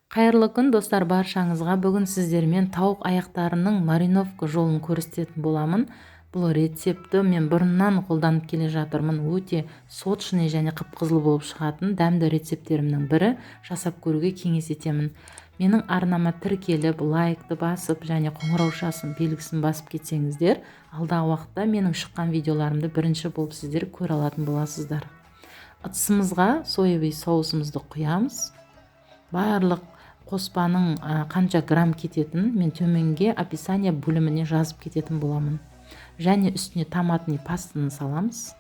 Қайырлы күн достар, баршаңызға бүгін сіздермен тауық аяқтарының мариновка жолын көрсететін боламын. Бұл рецепті мен бұрыннан қолданып келе жатырмын. Өте сочный және қып-қызыл болып шығатын дәмді рецептерімнің бірі. Жасап көруге кеңес етемін. Менің арнама тіркеліп, лайкты басып және қоңыраушасын белгісін басып кетсеңіздер, алдағы уақытта менің шыққан видеоларымды бірінші болып сіздер көре алатын боласыздар. Ыдысымызға соевый соусымызды құямыз. Барлық қоспаның қанша грамм кететінін мен төменге описание бөліміне жазып кететін боламын. Және үстіне томатный пастаны саламыз.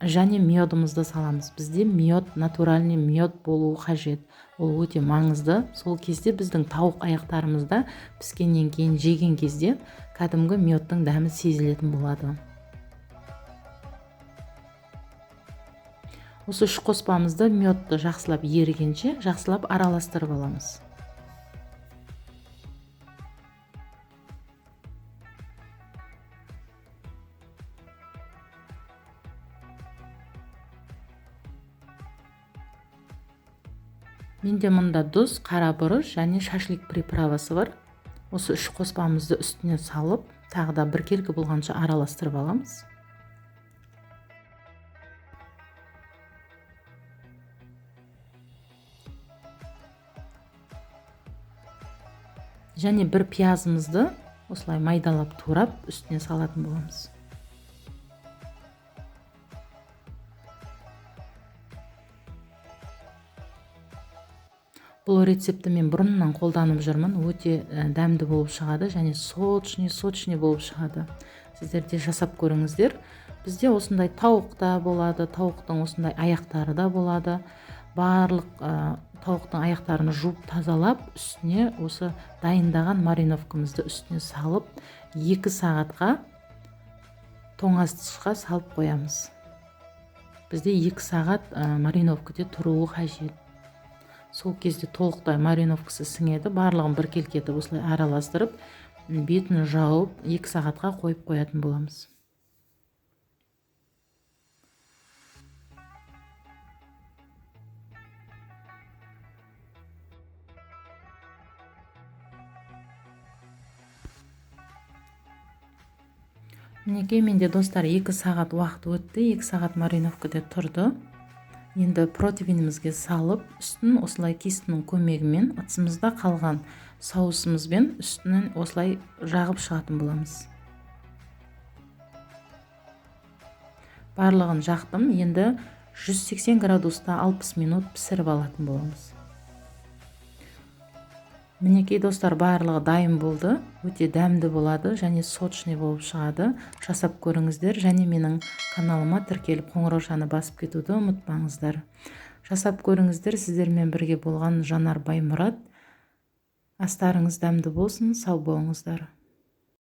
Және медымызды саламыз. Бізде мед, натуральный мед болуы қажет. Ол өте маңызды. Сол кезде біздің тауық аяқтарымызда піскеннен кейін жеген кезде кәдімгі медтің дәмі сезілетін болады. Осы үш қоспамызды медті жақсылап ерігенше жақсылап араластырып аламыз. Менде мұнда тұз, қара бұрыш және шашлик приправасы бар. Осы үш қоспамызды үстіне салып, тағы да біркелкі болғанша араластырып аламыз. Және бір пиязымызды осылай майдалап турап үстіне салатын боламыз. Бұл рецепті мен бұрыннан қолданып жүрмін. Өте дәмді болып шығады және сочный болып шығады. Сіздер де жасап көріңіздер. Бізде осындай тауық та болады, тауықтың осындай аяқтары да болады. Барлық тауықтың аяқтарын жуып тазалап, үстіне осы дайындаған мариновкамызды үстіне салып, 2 сағатқа тоңазытқышқа салып қоямыз. Бізде 2 сағат мариновкада тұруы қажет. Сол кезде толықтай мариновкасы сіңеді. Барлығын біркелкі етіп осылай араластырып, бетін жауып 2 сағатқа қойып қоятын боламыз. Мінекей, менде достар 2 сағат уақыт өтті. 2 сағат мариновкада тұрды. Енді протеинімізге салып, үстін осылай кистінің көмегімен ыдысымызда қалған соусымызбен үстінен осылай жағып шығатын боламыз. Барлығын жақтым. Енді 180 градуста 60 минут пісіріп алатын боламыз. Мінекей достар, барлығы дайын болды. Өте дәмді болады және сочный болып шығады. Жасап көріңіздер және менің каналыма тіркеліп қоңыраушаны басып кетуді ұмытпаңыздар. Жасап көріңіздер. Сіздермен бірге болған Жанар Баймұрат. Астарыңыз дәмді болсын, сау болыңыздар.